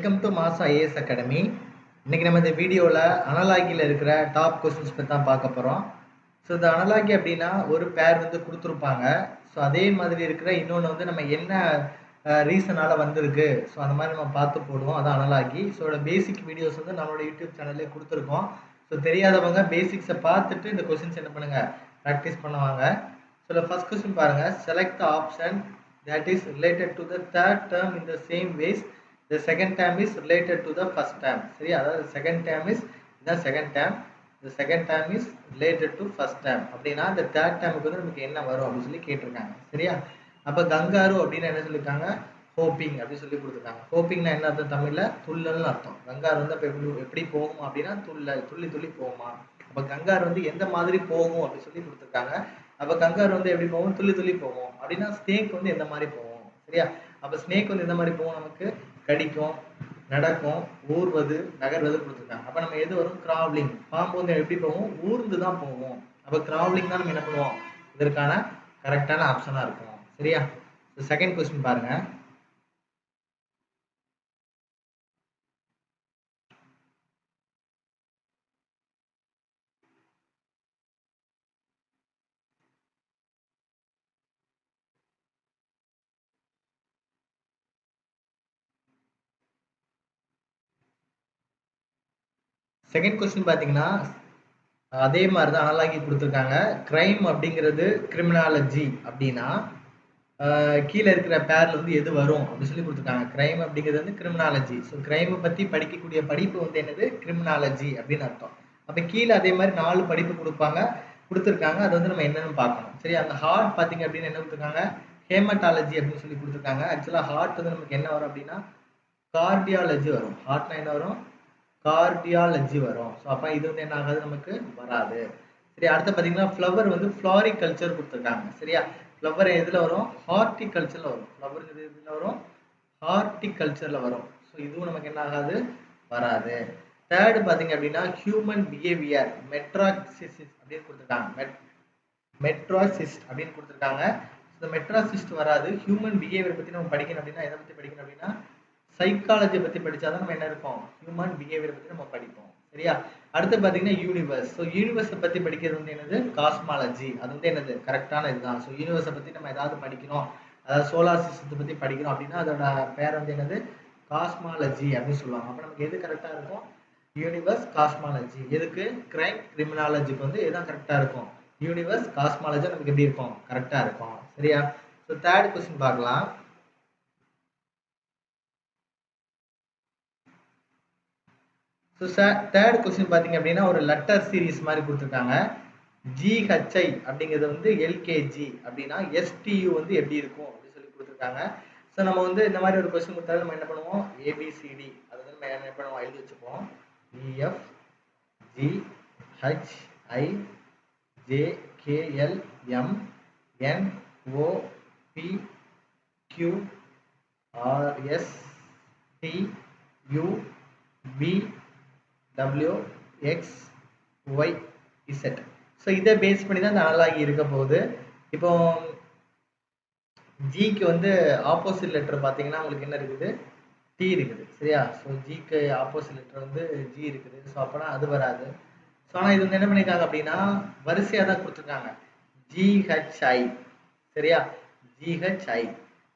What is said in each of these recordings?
Welcome to மாசா IAS academy. இன்னைக்கு நம்ம இந்த வீடியோவில் அனலாகியில் இருக்கிற டாப் கொஸ்டின்ஸ் பற்றி தான் பார்க்க போகிறோம். ஸோ இந்த அனலாகி அப்படின்னா ஒரு பேர் வந்து கொடுத்துருப்பாங்க. ஸோ அதே மாதிரி இருக்கிற இன்னொன்று வந்து நம்ம என்ன ரீசனால் வந்திருக்கு, ஸோ அந்த மாதிரி நம்ம பார்த்து போடுவோம். அதான் அனலாகி. ஸோ பேசிக் வீடியோஸ் வந்து நம்மளோட யூடியூப் சேனல்லே கொடுத்துருக்கோம். ஸோ தெரியாதவங்க பேசிக்ஸை பார்த்துட்டு இந்த கொஸ்டின்ஸ் என்ன பண்ணுங்கள், ப்ராக்டிஸ் பண்ணுவாங்க. ஸோ ஃபர்ஸ்ட் கொஸ்டின் பாருங்கள். Select the option that is related to the third term in the same ways the second term is related to the first term. சரி, அதாவது second term is the second term, the second term is related to first term. அப்படின்னா the third termக்கு வந்து நமக்கு என்ன வரும் அப்படின்னு சொல்லி கேட்டிருக்காங்க. சரியா, அப்போ கங்காரு அப்படின்னு என்ன சொல்லியிருக்காங்க, ஹோப்பிங் அப்படின்னு சொல்லி கொடுத்துருக்காங்க. ஹோப்பிங்னா என்ன அர்த்தம், தமிழில் துள்ளல்னு அர்த்தம். கங்காரு வந்து அப்போ எப்படி போகும் அப்படின்னா துள்ளி துள்ளி போகுமா. அப்போ கங்காரு வந்து எந்த மாதிரி போகும் அப்படின்னு சொல்லி கொடுத்துருக்காங்க. அப்போ கங்காரு வந்து எப்படி போகும், துள்ளி துள்ளி போகும். அப்படின்னா ஸ்னேக் வந்து எந்த மாதிரி போகும். சரியா, அப்போ ஸ்னேக் வந்து எந்த மாதிரி போகும், நமக்கு கடிக்கும், நடக்கும், ஊர்வது, நகர்வது கொடுத்துருக்காங்க. அப்போ நம்ம எது வரும், கிராவலிங். பாம்பு வந்து எப்படி போகும், ஊர்ந்து தான் போகும். அப்போ கிராவலிங் தான் நம்ம என்ன பண்ணுவோம், இதற்கான கரெக்டான ஆப்ஷனாக இருக்கும். சரியா, செகண்ட் கொஸ்டின் பாருங்க. செகண்ட் கொஸ்டின் பார்த்தீங்கன்னா அதே மாதிரி தான் அனலாகி கொடுத்துருக்காங்க. கிரைம் அப்படிங்கிறது கிரிமினாலஜி அப்படின்னா கீழே இருக்கிற பேரில் வந்து எது வரும் அப்படின்னு சொல்லி கொடுத்துருக்காங்க. கிரைம் அப்படிங்கிறது வந்து கிரிமினாலஜி. ஸோ கிரைமை பற்றி படிக்கக்கூடிய படிப்பு வந்து என்னது, கிரிமினாலஜி அப்படின்னு அர்த்தம். அப்போ கீழே அதே மாதிரி 4 படிப்பு கொடுத்துருக்காங்க. அது வந்து நம்ம என்னன்னு பார்க்கணும். சரி, அந்த ஹார்ட் பார்த்தீங்க அப்படின்னு என்ன கொடுத்துருக்காங்க, ஹேமட்டாலஜி அப்படின்னு சொல்லி கொடுத்துருக்காங்க. ஆக்சுவலாக ஹார்ட் வந்து நமக்கு என்ன வரும் அப்படின்னா கார்டியாலஜி வரும். ஹார்ட்னா என்ன வரும், கார்டியாலஜி வரும். ஸோ அப்போ இது வந்து என்ன ஆகாது, நமக்கு வராது. சரி, அடுத்து பார்த்தீங்கன்னா ஃப்ளவர் வந்து ஃப்ளாரிகல்ச்சர் கொடுத்துருக்காங்க. சரியா, ஃப்ளவர் எதில் வரும், ஹார்டிகல்ச்சரில் வரும். ஃப்ளவருங்கிறது எதில் வரும், ஹார்டிகல்ச்சரில் வரும். ஸோ இதுவும் நமக்கு என்ன ஆகாது, வராது. தேர்டு பார்த்தீங்க அப்படின்னா ஹியூமன் பிஹேவியர் மெட்ராசிஸ்ட் அப்படின்னு கொடுத்துருக்காங்க. மெட்ராசிஸ்ட் அப்படின்னு கொடுத்துருக்காங்க. இந்த மெட்ராசிஸ்ட் வராது. ஹியூமன் பிஹேவியர் பற்றி நம்ம படிக்கணும் அப்படின்னா எதை பற்றி படிக்கணும் அப்படின்னா சைக்காலஜி பற்றி படித்தாதான் நம்ம என்ன இருப்போம், ஹியூமன் பிஹேவியர் பற்றி நம்ம படிப்போம். சரியா, அடுத்து பார்த்தீங்கன்னா யூனிவர்ஸ். ஸோ யூனிவர்ஸை பற்றி படிக்கிறது வந்து என்னது, காஸ்மாலஜி. அது வந்து என்னது, கரெக்டான இதுதான். ஸோ யூனிவர்ஸை பற்றி நம்ம ஏதாவது படிக்கணும், அதாவது சோலார் சிஸ்டத்தை பற்றி படிக்கணும் அப்படின்னா அதோட பேர் வந்து என்னது, காஸ்மாலஜி அப்படின்னு சொல்லுவாங்க. அப்போ நமக்கு எது கரெக்டாக இருக்கும், யூனிவர்ஸ், காஸ்மாலஜி. எதுக்கு, கிரைம் கிரிமினாலஜிக்கு வந்து எதான் கரெக்டாக இருக்கும், யூனிவர்ஸ், காஸ்மாலஜி நமக்கு எப்படி இருக்கும், கரெக்டாக இருக்கும். சரியா, ஸோ தேர்ட் கொஸ்டின் பார்க்கலாம். ஸோ தேர்ட் கொஸ்டின் பார்த்தீங்க அப்படின்னா ஒரு லெட்டர் சீரீஸ் மாதிரி கொடுத்துருக்காங்க. ஜிஹெச்ஐ அப்படிங்கிறது வந்து எல்கேஜி அப்படின்னா எஸ்டியு வந்து எப்படி இருக்கும் அப்படின்னு சொல்லி கொடுத்துருக்காங்க. ஸோ நம்ம வந்து இந்த மாதிரி ஒரு கொஸ்டின் கொடுத்தாலும் நம்ம என்ன பண்ணுவோம், ஏபிசிடி அது வந்து நம்ம என்ன பண்ணுவோம், எழுதி வச்சுப்போம். E F G H I J K L M N O P Q R S T U V W X Y Z. So இதை பேஸ் பண்ணி தான் இந்த அனலாகி இருக்க போகுது. இப்போ ஜிக்கு வந்து ஆப்போசிட் லெட்டர் பார்த்தீங்கன்னா உங்களுக்கு என்ன இருக்குது, டி இருக்குது. சரியா, ஸோ ஜிக்கு ஆப்போசிட் லெட்டர் வந்து ஜி இருக்குது. ஸோ அப்போனா அது வராது. ஸோ ஆனால் இது வந்து என்ன பண்ணியிருக்காங்க அப்படின்னா வரிசையாக தான் கொடுத்துருக்காங்க. ஜிஹெச்ஐ. சரியா, ஜிஹெச்ஐ.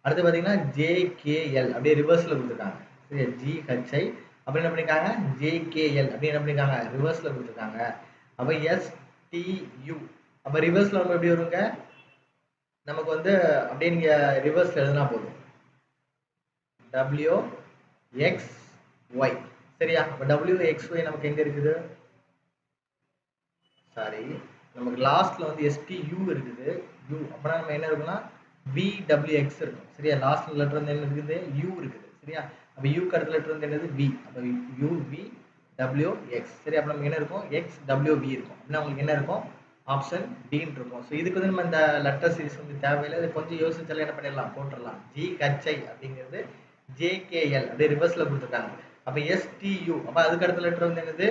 அடுத்து பார்த்தீங்கன்னா ஜேகேஎல் அப்படியே ரிவர்ஸில் கொடுத்துருக்காங்க. சரியா, ஜிஹெச்ஐ அப்படி என்ன பண்ணியிருக்காங்க, ஜேகேஎல் அப்படி என்ன பண்ணியிருக்காங்க, ரிவர்ஸில் கொடுத்துருக்காங்க. அப்போ எஸ்டியு அப்போ ரிவர்ஸில் நம்ம எப்படி வருங்க, நமக்கு வந்து அப்படியே நீங்கள் ரிவர்ஸில் எழுதுனா போதும், WXY. சரியா, அப்போ WXY நமக்கு எங்கே இருக்குது, சாரி நமக்கு லாஸ்ட்டில் வந்து STU இருக்குது, யூ. அப்படின்னா நம்ம என்ன இருக்குன்னா VWX இருக்கும். சரியா, லாஸ்ட் லெட்டர் வந்து என்ன இருக்குது, யூ இருக்குது. சரியா, அப்போ யூக்கு அடுத்த லெட்டர் வந்து என்னது, வி. அப்போ UVWX. சரி, அப்போ நமக்கு என்ன இருக்கும், XWV இருக்கும். அப்படின்னா உங்களுக்கு என்ன இருக்கும், ஆப்ஷன் டின்னு இருக்கும். ஸோ இதுக்கு வந்து நம்ம இந்த லெட்டர் சீரிஸ் வந்து தேவையில்லை. இது கொஞ்சம் யோசிச்சாலே என்ன பண்ணிடலாம், போட்டுடலாம். ஜிஹெச்ஐ அப்படிங்கிறது ஜேகேஎல் அப்படியே ரிவர்ஸில் கொடுத்துருக்காங்க. அப்போ STU அப்போ அதுக்கு அடுத்த லெட்டர் வந்து என்னது,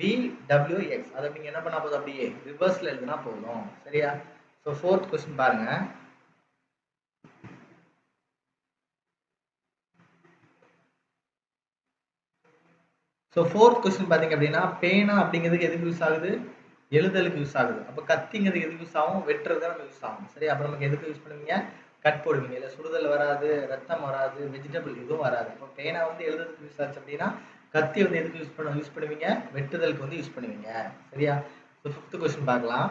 VWX. அதை நீங்கள் என்ன பண்ணால் போதும், அப்படியே ரிவர்ஸில் எழுதுனா போதும். சரியா, ஸோ ஃபோர்த் கொஸ்டின் பாருங்க. ஸோ ஃபோர்த் கொஸ்டின் பார்த்தீங்க அப்படின்னா பேனா அப்படிங்கிறதுக்கு எதுக்கு யூஸ் ஆகுது? எழுதலுக்கு யூஸ் ஆகுது. அப்போ கத்திங்கிறது எதுக்கு யூஸ் ஆகும்? வெட்டுறது தான் யூஸ் ஆகும். சரி, அப்போ நமக்கு எதுக்கு யூஸ் பண்ணுவீங்க? கட் போடுவீங்க. இல்லை சுடுதல் வராது, ரத்தம் வராது, வெஜிடபிள் இதுவும் வராது. அப்போ பேனா வந்து எழுதுறதுக்கு யூஸ் ஆச்சு அப்படின்னா கத்தி வந்து எதுக்கு யூஸ் பண்ணுவீங்க? வெட்டுதலுக்கு வந்து யூஸ் பண்ணுவீங்க. சரியா? ஸோ ஃபிஃப்த் கொஸ்டின் பார்க்கலாம்.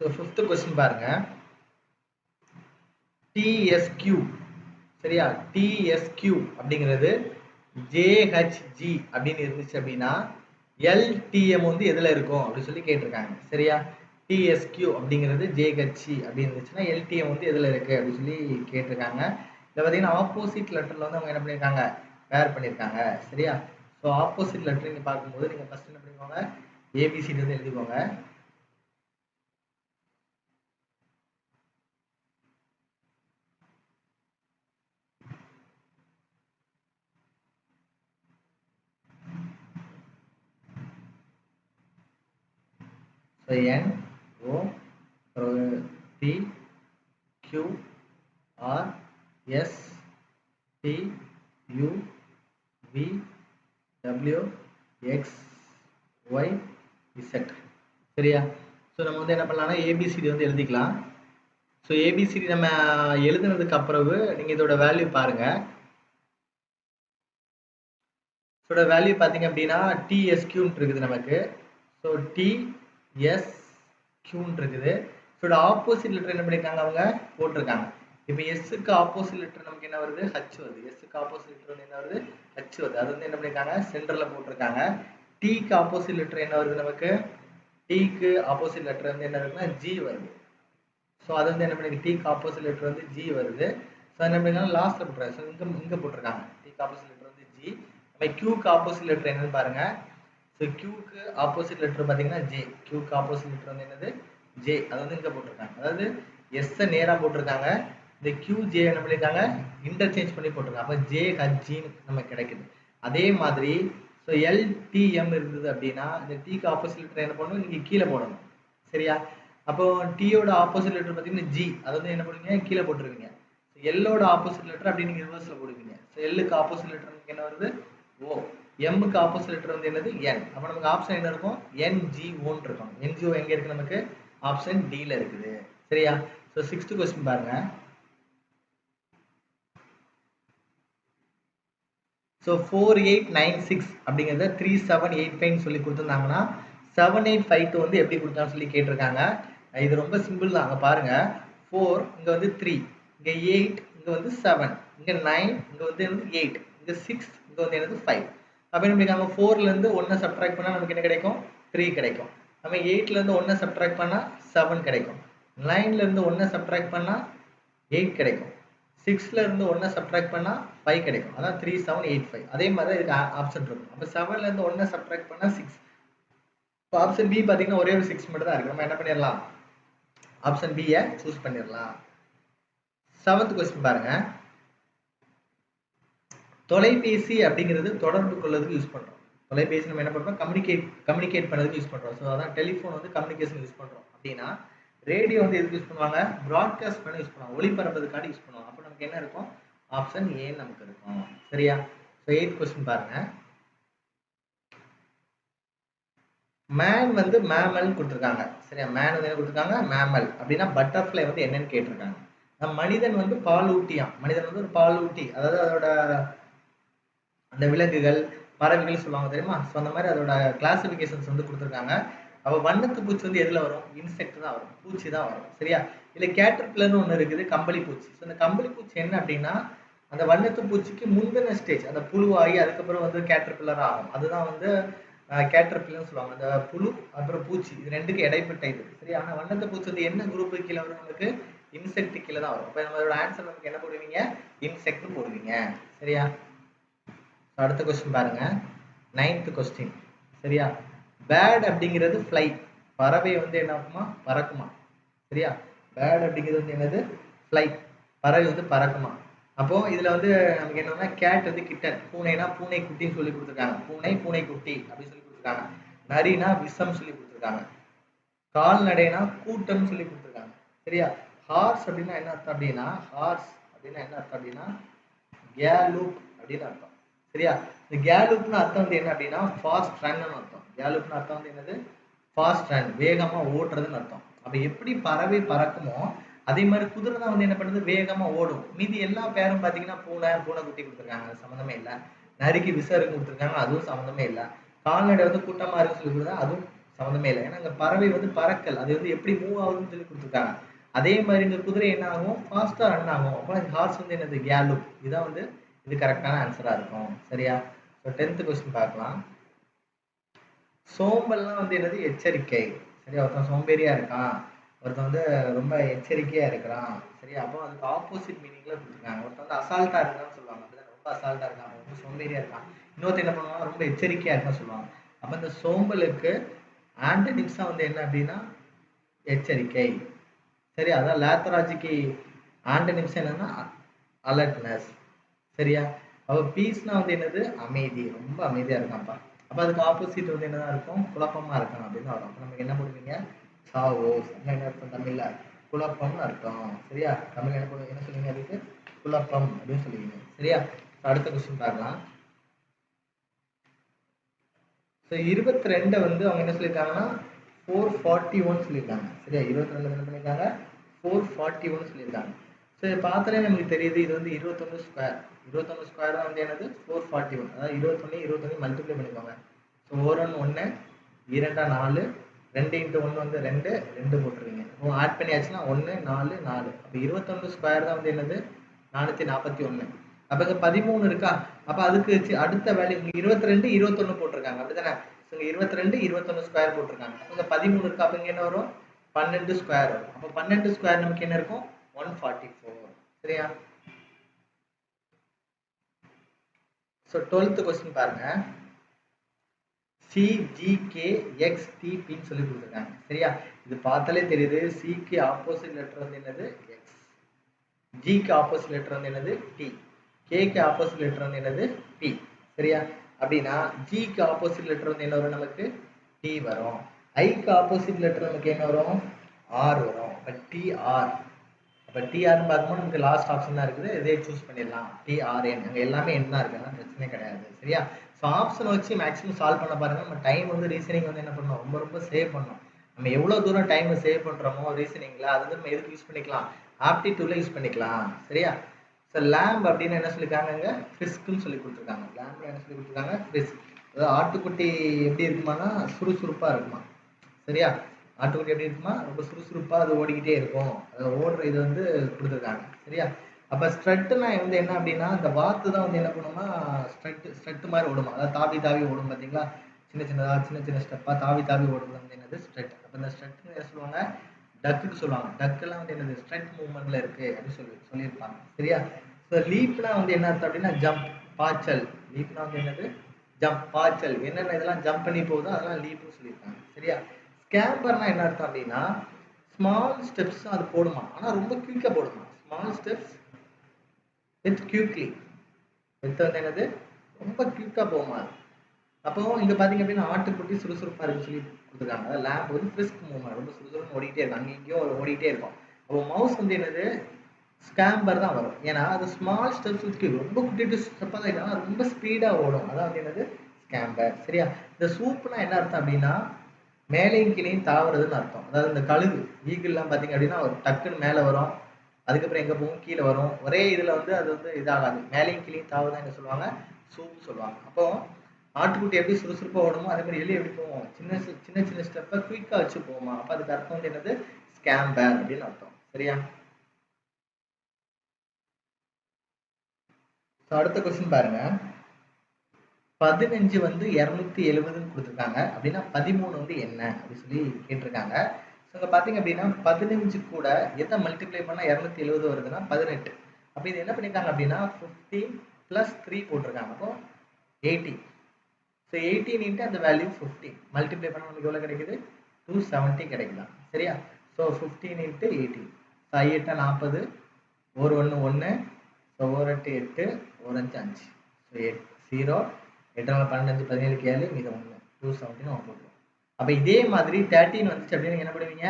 ஸோ ஃபிஃப்த் கொஸ்டின் பாருங்க. டிஎஸ்கியூ, சரியா? டிஎஸ்கியூ அப்படிங்கிறது ஜேஹெச்ஜி அப்படின்னு இருந்துச்சு அப்படின்னா எல்டிஎம் வந்து எதுல இருக்கும் அப்படின்னு சொல்லி கேட்டிருக்காங்க. சரியா? டிஎஸ்கியூ அப்படிங்கிறது ஜேஹெச்சி அப்படின்னு இருந்துச்சுன்னா எல்டிஎம் வந்து எதுல இருக்கு அப்படின்னு சொல்லி கேட்டிருக்காங்க. இதை பார்த்தீங்கன்னா ஆப்போசிட் லெட்டர்ல வந்து அவங்க என்ன பண்ணியிருக்காங்க? பேர் பண்ணியிருக்காங்க. சரியா? ஸோ ஆப்போசிட் லெட்டர் நீங்க பார்க்கும்போது நீங்க ஃபர்ஸ்ட் என்ன பண்ணிக்கோங்க? ஏபிசிடி வந்து எழுதிக்கோங்க. So N O P Q R S T U V W X Y Z. சரியா? ஸோ நம்ம வந்து என்ன பண்ணலாம்னா ஏபிசிடி வந்து எழுதிக்கலாம். ஸோ ஏபிசிடி நம்ம எழுதுனதுக்கு அப்புறம் நீங்கள் இதோட வேல்யூ பாருங்க. இதோட வேல்யூ பார்த்தீங்க அப்படின்னா டிஎஸ்கியூன்னு இருக்குது நமக்கு. ஸோ டிஎஸ்கியூன்னு இருக்குது. இதோட ஆப்போசிட் லெட்டர் என்ன பண்ணியிருக்காங்க? அவங்க போட்டிருக்காங்க. இப்போ எஸ்ஸுக்கு ஆப்போசிட் லெட்டர் நமக்கு என்ன வருது? ஹச் வருது. எஸ்ஸுக்கு ஆப்போசிட் லெட்டர் வந்து என்ன வருது? ஹச் வருது. அது வந்து என்ன பண்ணியிருக்காங்க? சென்டரில் போட்டிருக்காங்க. டீக்கு ஆப்போசிட் லெட்டர் என்ன வருது நமக்கு? டீக்கு ஆப்போசிட் லெட்டர் வந்து என்ன இருக்குன்னா ஜி வருது. ஸோ அது வந்து என்ன பண்ணிருக்கு? டீக்கு ஆப்போசிட் லெட்டர் வந்து ஜி வருது. ஸோ என்ன பண்ணிருக்காங்க? லாஸ்ட்ல போட்டுருக்காங்க. ஸோ இங்கே போட்டிருக்காங்க. டீக்கு ஆப்போசிட் லெட்டர் வந்து ஜி. நம்ம கியூக்கு ஆப்போசிட் லெட்டர் என்னன்னு பாருங்க. ஸோ கியூக்கு ஆப்போசிட் லெட்டர் பார்த்தீங்கன்னா ஜே. கியூக்கு ஆப்போசிட் லெட்டர் வந்து என்னது? ஜே. அது வந்து இங்கே போட்டிருக்காங்க. அதாவது எஸ்ஸை நேராக போட்டிருக்காங்க. இந்த கியூ ஜே என்ன பண்ணியிருக்காங்க? இன்டர்சேஞ்ச் பண்ணி போட்டிருக்காங்க. அப்போ ஜே ஹஜ்ஜின்னு நமக்கு கிடைக்குது. அதே மாதிரி ஸோ எல்டிஎம் இருந்தது அப்படின்னா இந்த டீக்கு ஆப்போசிட் லெட்டர் என்ன பண்ணணும்? நீங்கள் கீழே போடணும். சரியா? அப்போ டீயோட ஆப்போசிட் லெட்டர் பார்த்தீங்கன்னா ஜி. அதை வந்து என்ன பண்ணுவீங்க? கீழே போட்டுருவீங்க. எல்லோட ஆப்போசிட் லெட்டர் அப்படி நீங்கள் ரிவர்ஸ்ல போடுவீங்க. ஸோ எல்லுக்கு ஆப்போசிட் லெட்டர் என்ன வருது? ஓ. எம்முக்கு ஆப்போசிட் லெட்டர் வந்து என்னது? என். அப்போ நமக்கு ஆப்ஷன் என்ன இருக்கும்? என்ஜிஓன்னு இருக்கும். என்ஜிஓ எங்கே இருக்கு நமக்கு? ஆப்ஷன் டில இருக்குது. சரியா? ஸோ சிக்ஸ்த் கொஸ்டின் பாருங்க. ஸோ 4896 அப்படிங்கிறத 3785 சொல்லி கொடுத்துருந்தாங்கன்னா 7852 வந்து எப்படி கொடுத்தான்னு சொல்லி கேட்டிருக்காங்க. இது ரொம்ப சிம்பிள் தான். அங்கே பாருங்க. 4 இங்கே வந்து 3, இங்கே 8, இங்கே வந்து 7, இங்கே 9, இங்கே வந்து 8, இங்கே 6, இங்கே வந்து என்னது 5. அப்போ என்ன பண்ணிருக்காங்க? 4லேருந்து 1 சப்ட்ராக்ட் பண்ணால் நமக்கு என்ன கிடைக்கும்? 3 கிடைக்கும். நம்ம 8லேருந்து 1 சப்ட்ராக்ட் பண்ணால் 7 கிடைக்கும். 9லேருந்து 1 சப்ட்ராக்ட் பண்ணால் 8 கிடைக்கும். 6ல இருந்து 1 சப்ட்ராக்ட் பண்ணா 5 கிடைக்கும். அதான் 3785. அதே மாதிரி தான் இதுக்கு ஆப்ஷன் இருக்கும். அப்ப 7ல இருந்து 1 சப்ட்ராக்ட் பண்ணா 6. இப்போ ஆப்ஷன் பி பாத்தீங்கன்னா ஒரே ஒரு 6 மட்டும் தான் இருக்கு. நம்ம என்ன பண்ணிடலாம்? ஆப்ஷன் பி சூஸ் பண்ணிடலாம். 7th கொஸ்டின் பாருங்க. தொலைபேசி அப்படிங்கிறது தொடர்பு கொள்வதற்கு யூஸ் பண்றோம். தொலைபேசி நம்ம என்ன பண்றோம்? கம்யூனிகேட் பண்ணதுக்கு யூஸ் பண்றோம். ஸோ அதான் டெலிஃபோன் வந்து கம்யூனிகேஷன் யூஸ் பண்றோம். அப்படின்னா ரேடியோ வந்து எதுக்கு யூஸ் பண்ணுவாங்க? ப்ராட்காஸ்ட் பண்ண யூஸ் பண்ணுவாங்க. ஒளிபரப்புறதுக்காண்டி யூஸ் பண்ணுவாங்க. அப்போ நமக்கு என்ன இருக்கும்? ஆப்ஷன் ஏ நமக்கு இருக்கும். சரியா? ஸோ 8th கொஸ்டின் பாருங்க. மேன் வந்து மேமல் கொடுத்துருக்காங்க. சரியா? மேன் வந்து என்ன கொடுத்துருக்காங்க? மேமல். அப்படின்னா பட்டர்ஃப்ளை வந்து என்னன்னு கேட்டிருக்காங்க. மனிதன் வந்து பாலூட்டியாம். மனிதன் வந்து ஒரு பாலூட்டி. அதாவது அதோட அந்த விலங்குகள், பறவைகள் சொல்லுவாங்க தெரியுமா? ஸோ அந்த மாதிரி அதோட கிளாசிஃபிகேஷன்ஸ் வந்து கொடுத்துருக்காங்க. அப்போ வண்ணத்து பூச்சி வந்து எதுல வரும்? இன்செக்ட் தான் வரும். பூச்சி தான் வரும். சரியா? இல்லை கேட்டர்பில்லர்னு ஒன்று இருக்குது, கம்பளி பூச்சி. ஸோ இந்த கம்பளி பூச்சி என்ன அப்படின்னா அந்த வண்ணத்து பூச்சிக்கு முந்தின ஸ்டேஜ், அந்த புழுவாகி அதுக்கப்புறம் வந்து கேட்டர்பில்லர் ஆகும். அதுதான் வந்து கேட்டர்பில்லர்னு சொல்லுவாங்க. அந்த புழு அப்புறம் பூச்சி இது ரெண்டுக்கு இடைப்பட்ட இது. சரியா? ஆனால் வண்ணத்து பூச்சி வந்து என்ன குரூப்பு கீழே வரும்? நமக்கு இன்செக்ட் கீழே தான் வரும். அப்போ நம்மளோட ஆன்சர் நமக்கு என்ன போடுவீங்க? இன்செக்ட் போடுவீங்க. சரியா? அடுத்த கொஸ்டின் பாருங்க. 9th question. சரியா? பேர்ட் அப்படிங்கிறது ஃப்ளை. பறவை வந்து என்ன ஆகுமா? பறக்குமா. சரியா? பேர்ட் அப்படிங்கிறது வந்து என்னது? ஃப்ளை. பறவை வந்து பறக்குமா. அப்போ இதுல வந்து நமக்கு என்னன்னா கேட் வந்து கிட்டன், பூனைனா பூனை குட்டின்னு சொல்லி கொடுத்துருக்காங்க. பூனை பூனை குட்டி அப்படின்னு சொல்லி கொடுத்துருக்காங்க. நரினா விஷம் சொல்லி கொடுத்துருக்காங்க. கால்நடைனா கூட்டம் சொல்லி கொடுத்துருக்காங்க. சரியா? ஹார்ஸ் அப்படின்னா என்ன அர்த்தம் அப்படின்னா, ஹார்ஸ் அப்படின்னா என்ன அர்த்தம் அப்படின்னா கேலூப் அப்படின்னு அர்த்தம். சரியா? இந்த கேலூப்னு அர்த்தம் வந்து என்ன அப்படின்னா ஃபாஸ்ட் ரன் அர்த்தம். கேலூப்னு அர்த்தம் வந்து என்னது? ஃபாஸ்ட் ரன், வேகமா ஓடுறதுன்னு அர்த்தம். அப்ப எப்படி பறவை பறக்குமோ அதே மாதிரி குதிரை தான் வந்து என்ன பண்ணுது, வேகமா ஓடும். மீதி எல்லா பேரும் பாத்தீங்கன்னா பூனை குட்டி கொடுத்துருக்காங்க, அது சம்மந்தமே இல்லை. நரிக்கு விசருக்கு கொடுத்துருக்காங்க, அதுவும் சம்மந்தமே இல்லை. கால்நடை வந்து கூட்டமா இருக்குன்னு சொல்லி கொடுத்தா அதுவும் சம்மந்தமே இல்லை. ஏன்னா இந்த பறவை வந்து பறக்கல், அது வந்து எப்படி மூவ் ஆகுதுன்னு சொல்லி கொடுத்துருக்காங்க. அதே மாதிரி இந்த குதிரை என்ன ஆகும், ஃபாஸ்டா ரன் ஆகும். அப்போ ஹார்ஸ் வந்து என்னது, கேலூப். இதான் வந்து இது கரெக்டான ஆன்சரா இருக்கும். சரியா? ஸோ 10th கொஸ்டின் பார்க்கலாம். சோம்பல்லாம் வந்து என்னது, எச்சரிக்கை. சரியா? ஒருத்தன் சோம்பேறியா இருக்கான், ஒருத்தன் வந்து ரொம்ப எச்சரிக்கையா இருக்கிறான். சரியா? அப்போ அதுக்கு ஆப்போசிட் மீனிங்ல கொடுத்துருக்காங்க. ஒருத்தன் வந்து அசால்ட்டா இருக்கான்னு சொல்லுவாங்க, அப்படிதான். ரொம்ப அசால்ட்டா இருக்கான், ரொம்ப சோம்பேறியா இருக்கான். இன்னொருத்தர் என்ன பண்ணுவாங்க, ரொம்ப எச்சரிக்கையா இருக்கான்னு சொல்லுவாங்க. அப்ப இந்த சோம்பலுக்கு ஆன்டனிம்ஸா வந்து என்ன அப்படின்னா எச்சரிக்கை. சரியா? அதான் லேத்தராஜிக்கு ஆன்டனிம்ஸ் என்னன்னா அலர்ட்னஸ். சரியா? அப்ப பீஸ்னா வந்து என்னது, அமைதி. ரொம்ப அமைதியா இருக்கான்ப்பா. அப்ப அதுக்கு ஆப்போசிட் வந்து என்னதான் இருக்கும், குழப்பமா இருக்கான் அப்படின்னு வரும். அப்ப நமக்கு என்ன போடுவீங்க, சாவோ. என்ன அர்த்தம் தமிழ்ல, குழப்பம்னு அர்த்தம். சரியா? தமிழ் என்ன போடுவீங்க, என்ன சொல்லுவீங்க அதுக்கு, குழப்பம் அப்படின்னு சொல்லுவீங்க. சரியா? அடுத்த கொஸ்டின் பார்க்கலாம். ஸோ 22 வந்து அவங்க என்ன சொல்லியிருக்காங்கன்னா 441 சொல்லியிருக்காங்க. சரியா? 22 என்ன பண்ணியிருக்காங்க, 441 சொல்லியிருக்காங்க. ஸோ இதை பார்த்தாலே நமக்கு தெரியுது, இது வந்து 21 ஸ்கொயர். 21 ஸ்கொயர் தான் வந்து என்னது, 441. அதாவது 21 மல்டிப்ளை பண்ணிக்கோங்க. ஸோ 1 1 2 4, 2 இன்ட்டு 1 வந்து 2, 2 போட்டுருவீங்க. இப்போ ஆட் பண்ணியாச்சுன்னா 1 4 4. அப்போ 21 ஸ்கொயர் தான் வந்து என்னது, 441. அப்ப இங்க 13 இருக்கா, அப்ப அதுக்கு அடுத்த வேல்யூ 22 21 போட்டிருக்காங்க, அப்படிதானே? 22 21 ஸ்கொயர் போட்டிருக்காங்க. அப்ப 13 இருக்கா, அப்ப இங்க என்ன வரும், 12 ஸ்கொயர் வரும். அப்ப 12 ஸ்கொயர் நமக்கு என்ன இருக்கும், 144. சரியா? ஸோ 12th கொஸ்டின் பாருங்க. CGKXTPன்னு சொல்லி கொடுத்துருக்காங்க. சரியா? இது பார்த்தாலே தெரியுது, சிக்கு ஆப்போசிட் லெட்டர் வந்து என்னது, எக்ஸ். ஜிக்கு ஆப்போசிட் லெட்டர் வந்து என்னது, டி. கேக்கு ஆப்போசிட் லெட்டர் வந்து என்னது, பி. சரியா? அப்படின்னா ஜிக்கு ஆப்போசிட் லெட்டர் வந்து என்ன வரும் நமக்கு, டி வரும். ஐக்கு ஆப்போசிட் லெட்டர் நமக்கு என்ன வரும், ஆர் வரும். அப்ப டிஆர். அப்ப டிஆர்னு பார்க்கும்போது நமக்கு லாஸ்ட் ஆப்ஷன் தான் இருக்குது, இதே சூஸ் பண்ணிடலாம். டிஆர்என். அங்கே எல்லாமே என்ன தான் இருக்கு, பிரச்சனை கிடையாது. சரியா? ஸோ ஆப்ஷன் வச்சு மேக்ஸிமம் சால்வ் பண்ண பாருங்க. நம்ம டைம் வந்து ரீசனிங் வந்து என்ன பண்ணணும், ரொம்ப ரொம்ப சேவ் பண்ணணும். நம்ம எவ்வளோ தூரம் டைம் சேவ் பண்ணுறோமோ ரீசனிங்ல, அது வந்து நம்ம எதுக்கு யூஸ் பண்ணிக்கலாம், ஆப்டிடியூட்ல யூஸ் பண்ணிக்கலாம். சரியா? ஸோ லேம்ப் அப்படின்னு என்ன சொல்லியிருக்காங்க, ஃபிஸ்க்குன்னு சொல்லி கொடுத்துருக்காங்க. லேம்ப்ல என்ன சொல்லி கொடுத்துருக்காங்க, ஃபிஸ்க். அதாவது ஆட்டுக்குட்டி எப்படி இருக்குமானா சுறுசுறுப்பாக இருக்குமா. சரியா? ஆட்டுக்குட்டி எப்படி இருக்குமா, ரொம்ப சுறுசுறுப்பாக அது ஓடிக்கிட்டே இருக்கும். அது ஓடுற இது வந்து கொடுத்துருக்காங்க. சரியா? அப்போ ஸ்ட்ரெட்டுனா வந்து என்ன அப்படின்னா, அந்த வாத்து தான் வந்து என்ன பண்ணுமா, ஸ்ட்ரெட்டு மாதிரி ஓடுமா. அதாவது தாவி தாவி ஓடும் பார்த்தீங்களா, சின்ன சின்னதாக சின்ன சின்ன ஸ்டெப்பாக தாவி தாவி ஓடுறது வந்து என்னது, ஸ்ட்ரெட். அப்போ இந்த ஸ்ட்ரெட்டுன்னு என்ன சொல்லுவாங்க, டக்குன்னு சொல்லுவாங்க. டக்குலாம் வந்து என்னது, ஸ்ட்ரெட் மூவ்மெண்ட்ல இருக்கு அப்படின்னு சொல்லியிருப்பாங்க. சரியா? ஸோ லீப்னா வந்து என்ன அர்த்தம் அப்படின்னா ஜம்ப், பாய்ச்சல். லீப்னா வந்து என்னது, ஜம்ப், பாய்ச்சல். என்னென்ன இதெல்லாம் ஜம்ப் பண்ணி போகுதோ அதெல்லாம் லீப்னு சொல்லியிருக்காங்க. சரியா? ஸ்கேம்பர்னா என்ன அர்த்தம் அப்படின்னா ஸ்மால் ஸ்டெப்ஸ் அது போடுமா, ஆனா ரொம்ப குயிக்கா போடுமா. Small steps with quickly. With வந்து என்னது, ரொம்ப குயிக்கா போகுமா. அப்போ இங்க பாத்தீங்க அப்படின்னா ஆட்டுக்குட்டி சுறுசுறுப்பா இருக்குன்னு சொல்லி கொடுத்துருக்காங்க. அதாவது லேப் வந்து ஃபிஸ்க் மூவ்மெண்ட், ரொம்ப சுறுசுறுப்பு ஓடிட்டே இருக்கும், அங்கே இங்கேயும் ஓடிட்டே இருக்கும். அப்போ மவுஸ் வந்து என்னது, ஸ்கேம்பர் தான் வரும். ஏன்னா அது ஸ்மால் ஸ்டெப்ஸ் வித் ரொம்ப குட்டி ஸ்டெப்பாக தான் இருக்கும், ரொம்ப ஸ்பீடா ஓடும். அதான் வந்து என்னது, ஸ்கேம்பர். சரியா? இந்த சூப்னா என்ன அர்த்தம் அப்படின்னா மேலையும் கீழையும் தாவுறதுன்னு அர்த்தம். அதாவது இந்த கழுகு ஈகிள்லாம் பார்த்தீங்க அப்படின்னா ஒரு டக்குன்னு மேலே வரும், அதுக்கப்புறம் எங்கே போகும், கீழே வரும். ஒரே இதில் வந்து அது வந்து இதாகாது. மேலையும் கீழையும் தாவுதான் என்ன சொல்லுவாங்க, சூப் சொல்லுவாங்க. அப்போ ஆட்டுக்குட்டி எப்படி சுறுசுறுப்பாக ஓடுமோ அதே மாதிரி எலி எப்படி போவோம், சின்ன சின்ன சின்ன ஸ்டெப்பை குயிக்காக வச்சு போகுமா. அப்போ அதுக்கு அர்த்தம் வந்து என்னது, ஸ்கேம்பர் அப்படின்னு அர்த்தம். சரியா? அடுத்த கொஸ்டின் பாருங்க. 15 வந்து 270ன்னு கொடுத்துருக்காங்க. அப்படின்னா 13 வந்து என்ன அப்படின்னு சொல்லி கேட்டிருக்காங்க. ஸோ இங்கே பார்த்தீங்க அப்படின்னா 15 கூட எதை மல்டிப்ளை பண்ணால் 270 வருதுன்னா 18. அப்போ இது என்ன பண்ணியிருக்காங்க அப்படின்னா 15 + 3 போட்டிருக்காங்க. அப்போ 80. ஸோ 18 இன்ட்டு அந்த வேல்யூ 15 மல்டிப்ளை பண்ணால் நமக்கு எவ்வளோ கிடைக்குது, 270 கிடைக்கலாம். சரியா? So 15 into 18. ஸோ 8 40, ஒரு 1 1, ஸோ 1 8 8, 1 5 5. ஸோ 0, 8 15 17 7, மீதம் 1, 270 நம்ம போட்டுருவோம். அப்போ இதே மாதிரி 13 வந்துச்சு அப்படின்னு என்ன பண்ணுவீங்க,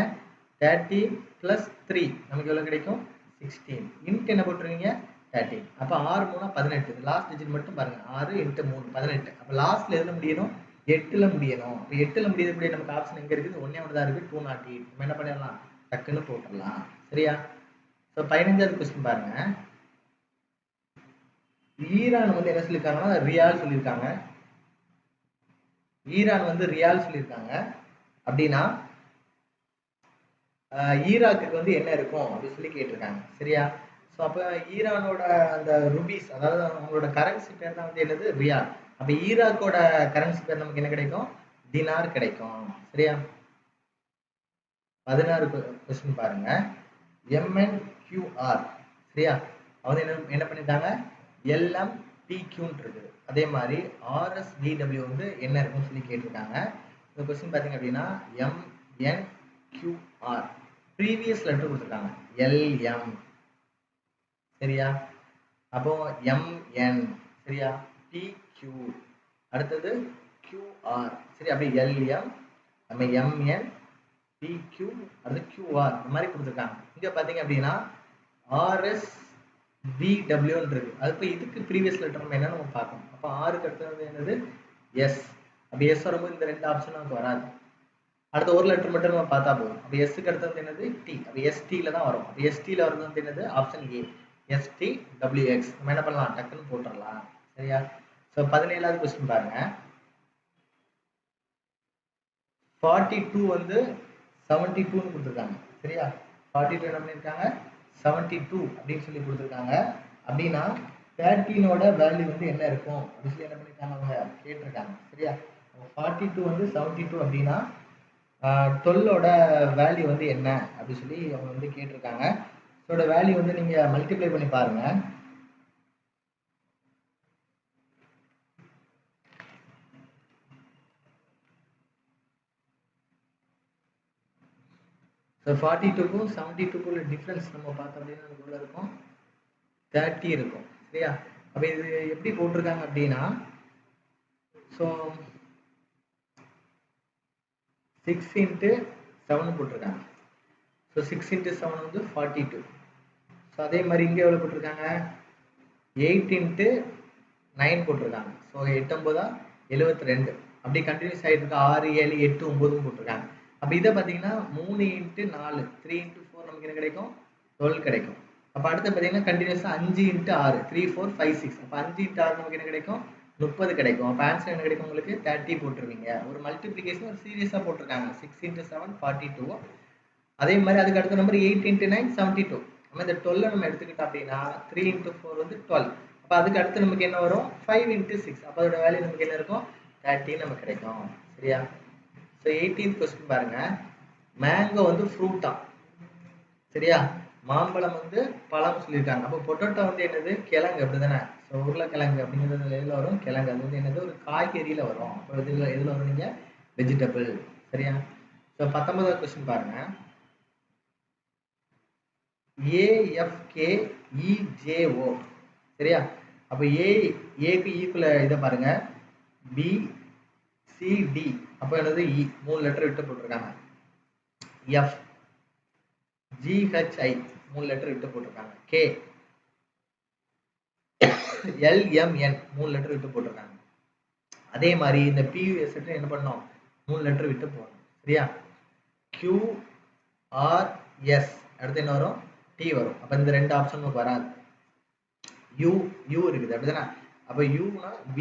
13 + 3 நமக்கு எவ்வளோ கிடைக்கும், 16. இன்ட் என்ன போட்டுருவீங்க, 13. அப்போ 6 3 18. லாஸ்ட் டிஜிட் மட்டும் பாருங்க, 6 × 3 18. அப்போ லாஸ்ட்ல எதுல முடியணும், 8ல முடியணும். இப்போ 8ல முடியக்கூடிய நமக்கு ஆப்ஷன் எங்க இருக்குது, ஒன்னே ஒன்று தான் இருக்கு, 208. நம்ம என்ன பண்ணிடலாம், டக்குன்னு போட்டுடலாம். சரியா? ஸோ 15வது கொஸ்டின் பாருங்க. ஈரான் வந்து என்ன சொல்லியிருக்காங்கன்னா ரியால் சொல்லியிருக்காங்க. ஈரான் வந்து ரியால் சொல்லியிருக்காங்க அப்படின்னா ஈராக்குக்கு வந்து என்ன இருக்கும் அப்படின்னு சொல்லி கேட்டிருக்காங்க. சரியா? ஸோ அப்போ ஈரானோட அந்த ருபீஸ், அதாவது அவங்களோட கரன்சி பேர் தான் வந்து என்னது, ரியால். அப்போ ஈராக்கோட கரன்சி பேர் நமக்கு என்ன கிடைக்கும், தினார் கிடைக்கும். சரியா? 16 கொஸ்டின் பாருங்க. MNQR. சரியா? அவங்க என்ன பண்ணிட்டாங்க, LMPQன்னு இருக்குது. அதே மாதிரி RSDW வந்து என்ன இருக்குன்னு சொல்லி கேட்டிருக்காங்க. இந்த கொஸ்டின் பார்த்தீங்க அப்படின்னா MNQR ப்ரீவியஸ் லெட்டர் கொடுத்துருக்காங்க, LM. சரியா? அப்போ MN. சரியா? PQ அடுத்தது QR. சரி, அப்படி LM நம்ம MN PQ அடுத்து QR இந்த மாதிரி கொடுத்துருக்காங்க. இங்க பாத்தீங்க அப்படின்னா RSBW இருக்கு. அப்போ இதுக்கு ப்ரீவியஸ் லெட்டர் நம்ம என்ன நம்ம பார்க்கணும். அப்போ ஆருக்கு அடுத்தது என்னது, எஸ். அப்போ எஸ் வரும்போது இந்த ரெண்டு ஆப்ஷன் நமக்கு வராது. அடுத்த ஒரு லெட்டர் மட்டும் நம்ம பார்த்தா போதும். அப்போ எஸ்க்கு அடுத்தது என்னது, டி. அப்போ எஸ்டில தான் வரும். அப்போ எஸ்டில வருது வந்து என்னது, ஆப்ஷன் ஏ, STWX. நம்ம என்ன பண்ணலாம், டக்குன்னு போட்டுடலாம். சரியா? ஸோ 17வது கொஸ்டின் பாருங்க. 42 வந்து 72ன்னு கொடுத்துருக்காங்க. சரியா? 42 என்ன பண்ணியிருக்காங்க, 72 அப்படின்னு சொல்லி கொடுத்துருக்காங்க. அப்படின்னா 13ஓட வேல்யூ வந்து என்ன இருக்கும் அப்படின்னு சொல்லி என்ன பண்ணியிருக்காங்க, அவங்க கேட்டிருக்காங்க. சரியா? 42 வந்து 72 அப்படின்னா 12ஓட வேல்யூ வந்து என்ன அப்படின்னு சொல்லி அவங்க வந்து கேட்டிருக்காங்க. இதோட வேல்யூ வந்து நீங்க மல்டிப்ளை பண்ணி பாருங்க. ஸோ 42க்கும் 72க்கும் டிஃப்ரென்ஸ் நம்ம பார்த்தோம் அப்படின்னா அதுக்குள்ள இருக்கும் 30 இருக்கும். சரியா? அப்போ இது எப்படி போட்டிருக்காங்க அப்படின்னா, ஸோ 6 × 7 போட்டிருக்காங்க. ஸோ 6 × 7 வந்து 42. ஸோ அதே மாதிரி இங்கே எவ்வளோ போட்டிருக்காங்க, 8 × 9 போட்டிருக்காங்க. ஸோ 8 9 72. அப்படி கண்டினியூஸ் ஆகிட்டு இருக்கு. 6 7 8 9 போட்டிருக்காங்க. அப்போ இதை பார்த்தீங்கன்னா 3 × 4 3 × 4 நமக்கு என்ன கிடைக்கும், 12 கிடைக்கும். அப்போ அடுத்து பார்த்தீங்கன்னா கண்டினியூஸாக 5 × 6 3 4 5 6. அப்போ 5 × 6 நமக்கு என்ன கிடைக்கும், 30 கிடைக்கும். அப்போ ஆன்சர் என்ன கிடைக்கும் உங்களுக்கு, 30 போட்டுருவீங்க. ஒரு மல்டிப்ளிகேஷன் ஒரு சீரியஸாக போட்டிருக்காங்க. 6 × 7 42. அதே மாதிரி அதுக்கு அடுத்த நம்பர் 8 × 9 72. நம்ம இந்த 12 நம்ம எடுத்துக்கிட்டோம் அப்படின்னா 3 × 4 வந்து 12. அப்போ அதுக்கு அடுத்து நமக்கு என்ன வரும், 5 × 6. அப்போ அதோட வேல்யூ நமக்கு என்ன இருக்கும், 30 நமக்கு கிடைக்கும். சரியா? ஸோ 18th கொஸ்டின் பாருங்க. மேங்கோ வந்து ஃப்ரூட்டா. சரியா? மாம்பழம் வந்து பழம் சொல்லியிருக்காங்க. அப்போ பொட்டோட்டோ வந்து என்னது, கிழங்கு. அப்படிதானே? ஸோ உருளைக்கிழங்கு அப்படிங்கிறது எதில் வரும், கிழங்கு. அது வந்து என்னது, ஒரு காய்கறியில வரும். அப்போ எதில் வரும் நீங்க, வெஜிடபிள். சரியா? ஸோ 19வது கொஸ்டின் பாருங்க. AFKEJO. சரியா? அப்போ ஏக்கு ஈக்குவல இதை பாருங்க, BCD. அப்போ என்னது, இ 3 லெட்டர் விட்டு போட்டிருக்காங்க. F GHI 3 லெட்டர் விட்டு போட்டிருக்காங்க. K LMN 3 லெட்டர் விட்டு போட்டிருக்காங்க. அதே மாதிரி இந்த PUS என்ன பண்ணோம், 3 லெட்டர் விட்டு போடணும். சரியா? QRS அடுத்து என்ன வரும், T வரும். அப்ப இந்த ரெண்டு ஆப்ஷன் நமக்கு வராது. U இருக்குது. அப்படிதானே? அப்ப Uனா B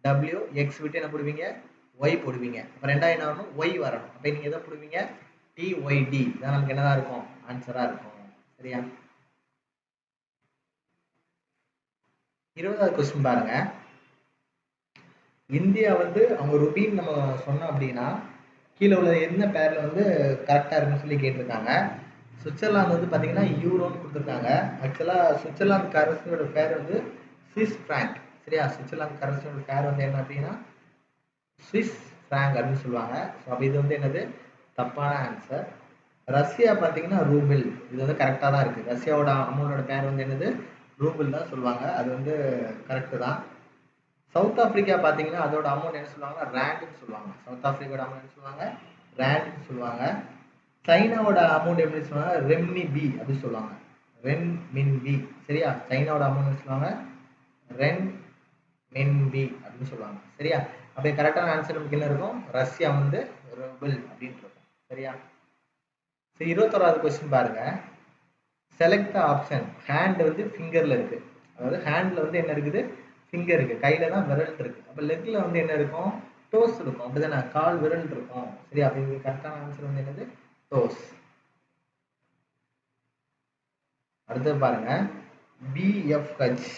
W X விட்டு என்ன போடுவீங்க, Y போடுவீங்க. அப்ப ரெண்டாவது என்ன வரணும், Y வரணும். அப்ப நீங்க எதை போடுவீங்க, TYD. இதான் நமக்கு என்னதான் இருக்கும், ஆன்சரா இருக்கும். சரியா? 20வது கொஸ்டின் பாருங்க. இந்தியா வந்து அவங்க ருபீன் நம்ம சொன்னோம் அப்படின்னா கீழே உள்ள என்ன பேர்ல வந்து கரெக்டா இருக்குன்னு சொல்லி கேட்டிருக்காங்க. சுவிட்சர்லாந்து வந்து பாத்தீங்கன்னா யூரோன்னு கொடுத்துருக்காங்க. ஆக்சுவலா சுவிட்சர்லாந்து கரன்சியோட பேர் வந்து சுவிஸ் பிராங்க். சரியா? சுவிட்சர்லாந்து கரன்சியோட பேர் வந்து என்ன அப்படின்னா சுவிஸ் பிராங்க் அப்படின்னு சொல்லுவாங்க. ஸோ அப்போ இது வந்து என்னது, தப்பான ஆன்சர். ரஷ்யா பார்த்தீங்கன்னா ரூபிள். இது வந்து கரெக்டாக தான் இருக்குது. ரஷ்யாவோட அமௌண்டோட பேர் வந்து என்னது, ரூபிள் தான் சொல்லுவாங்க. அது வந்து கரெக்டு தான். சவுத் ஆப்பிரிக்கா பார்த்தீங்கன்னா அதோட அமௌண்ட் என்ன சொல்லுவாங்கன்னா ரேண்டுன்னு சொல்லுவாங்க. சவுத் ஆப்பிரிக்காவோட அமௌண்ட் என்ன சொல்லுவாங்க? ரேண்டுன்னு சொல்லுவாங்க. சைனாவோட அமௌண்ட் எப்படி சொல்லுவாங்க? ரெம்னி பி அப்படின்னு சொல்லுவாங்க. ரென் மின் பி. சரியா? சைனாவோட அமௌண்ட் என்ன சொல்லுவாங்க? ரென் மின் பி அப்படின்னு சொல்லுவாங்க. சரியா? அப்போ கரெக்டான ஆன்சர் நமக்கு என்ன இருக்கும்? ரஷ்யா வந்து ரூபிள் அப்படின்னு இருக்கும். சரியா? சரி, 21வது கொஸ்டின் பாருங்க. Select the option. ஹேண்ட் வந்து ஃபிங்கர்ல இருக்கு. அதாவது ஹேண்ட்ல வந்து என்ன இருக்குது? ஃபிங்கர் இருக்கு. கையில தான் விரல் இருக்கு. அப்ப லெக்ல வந்து என்ன இருக்கும்? டோஸ் இருக்கும். அப்படிதானே? கால் விரல் இருக்கும். சரி, அப்ப இது கரெக்டான ஆன்சர் வந்து என்னது? டோஸ். அடுத்து பாருங்க. பிஎஃப்ஹெச்.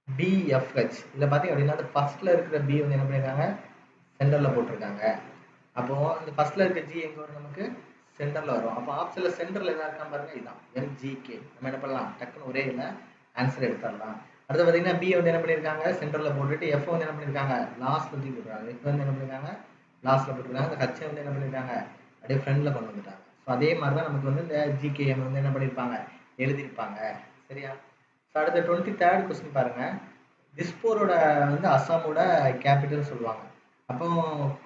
பிஎஃப்ஹெச் இதுல பாத்தீங்க அப்படின்னா ஃபர்ஸ்ட்ல இருக்கிற பி வந்து என்ன பண்ணிருக்காங்க? சென்டர்ல போட்டிருக்காங்க. அப்போ இந்த ஃபர்ஸ்ட்ல இருக்க ஜி எங்க வரும்? நமக்கு சென்டர்ல வரும். அப்போ ஆப்ஷன்ல சென்டர்ல எதா இருக்கா பாருங்க, இதான் எம்ஜிகே. நம்ம என்ன பண்ணலாம்? டக்குன்னு ஒரே இல்ல ஆன்சர் எடுத்துடலாம். அடுத்து பாத்தீங்கன்னா பி வந்து என்ன பண்ணிருக்காங்க? சென்டர்ல போட்டுட்டு எஃப் வந்து என்ன பண்ணிருக்காங்க? லாஸ்ட்ல தூக்கி போட்டுருக்காங்க. எஃப் வந்து என்ன பண்ணிருக்காங்க? லாஸ்ட்ல போட்டுருக்காங்க. இந்த ஹச் வந்து என்ன பண்ணிருக்காங்க? அப்படியே ஃப்ரண்ட்ல கொண்டு வந்துட்டாங்க. ஸோ அதே மாதிரி தான் நமக்கு வந்து இந்த ஜிகேஎம் வந்து என்ன பண்ணிருப்பாங்க? எழுதியிருப்பாங்க. சரியா? ஸோ அடுத்த 23rd கொஸ்டின் பாருங்க. திஸ்பூரோட வந்து அஸ்ஸாமோட கேபிட்டல் சொல்லுவாங்க. அப்போ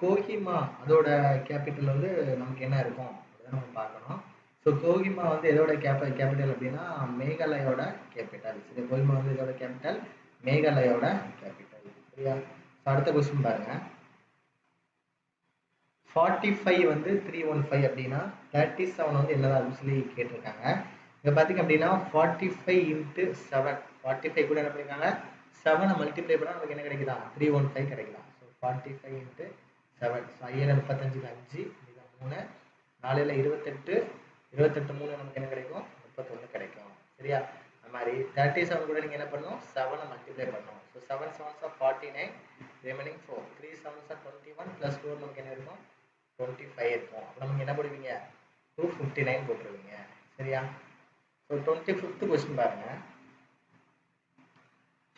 கோஹிமா அதோட கேபிட்டல் வந்து நமக்கு என்ன இருக்கும்? அதான் நம்ம பார்க்கணும். ஸோ கோஹிமா வந்து எதோட கேபிட்டல் அப்படின்னா மேகாலயோட கேபிட்டல். சரி, கோஹிமா வந்து இதோட கேபிட்டல் மேகாலயோட கேபிட்டல். சரியா? ஸோ அடுத்த கொஸ்டின் பாருங்க. 45 வந்து 315 அப்படின்னா 37 வந்து என்னதான் அப்படின்னு சொல்லி கேட்டிருக்காங்க. இங்க பாத்தீங்க அப்படின்னா 45 இன்ட்டு 7. 45 கூட என்ன பண்ணிருக்காங்க? 7 மல்டிப்ளை பண்ணா நமக்கு என்ன கிடைக்குதா? 315 கிடைக்குதா? So 45 into 7. ஸோ 535 5 இது 3 4 28 28 3 நமக்கு என்ன கிடைக்கும்? 31 கிடைக்கும். சரியா? அந்த மாதிரி 37 கூட நீங்க என்ன பண்ணணும்? 7 மல்டிப்ளை பண்ணணும். So 7 7s are 49, remaining 4. 3 7s are 21 plus 4 நமக்கு என்ன இருக்கும்? 25 இருக்கும். அப்போ நமக்கு என்ன போடுவீங்க? 259 போட்டுருவீங்க. சரியா? ஸோ 25th கொஸ்டின் பாருங்க.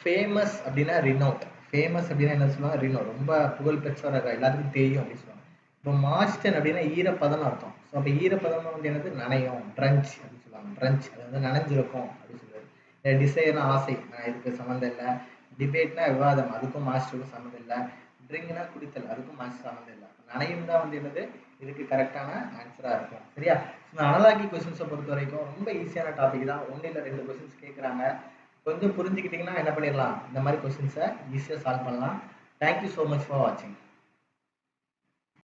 ஃபேமஸ் அப்படின்னா ரினோட். ஃபேமஸ் அப்படின்னா என்ன சொல்லுவாங்க? ரினோ. ரொம்ப புகழ் பெற்றவர், எல்லாத்துக்கும் தெரியும் அப்படின்னு சொல்லுவாங்க. இப்போ மாஸ்டன் அப்படின்னா ஈரப்பதம்னு அர்த்தம். ஸோ அப்போ ஈரப்பதம் வந்து என்னது? நனையும். ட்ரன்ச் அப்படின்னு சொல்லுவாங்க. ட்ரன்ச் அது வந்து நனைஞ்சிருக்கும் அப்படின்னு சொல்லுவாரு. டிசைர்னா ஆசை, நான் இதுக்கு சம்மந்தம் இல்லை. டிபேட்னா விவாதம், அதுக்கும் மாஸ்டருக்கும் சம்மந்தம் இல்லை. ட்ரிங்க்னா குடித்தல், அதுக்கும் மாஸ்டர் சம்மந்தம் இல்லை. நனையும் தான் வந்து என்னது? இதுக்கு கரெக்டான ஆன்சரா இருக்கும். சரியா? இந்த அனலாகி கொஸ்டின்ஸை பொறுத்த வரைக்கும் ரொம்ப ஈஸியான டாபிக் தான். ஒன்றும் இல்லை, 2 கொஸ்டின்ஸ் கேட்குறாங்க. கொஞ்சம் புரிஞ்சுக்கிட்டீங்கன்னா என்ன பண்ணிடலாம்? இந்த மாதிரி கொஸ்டின்ஸை ஈஸியாக சால்வ் பண்ணலாம். தேங்க்யூ ஸோ மச் ஃபார் வாட்சிங்.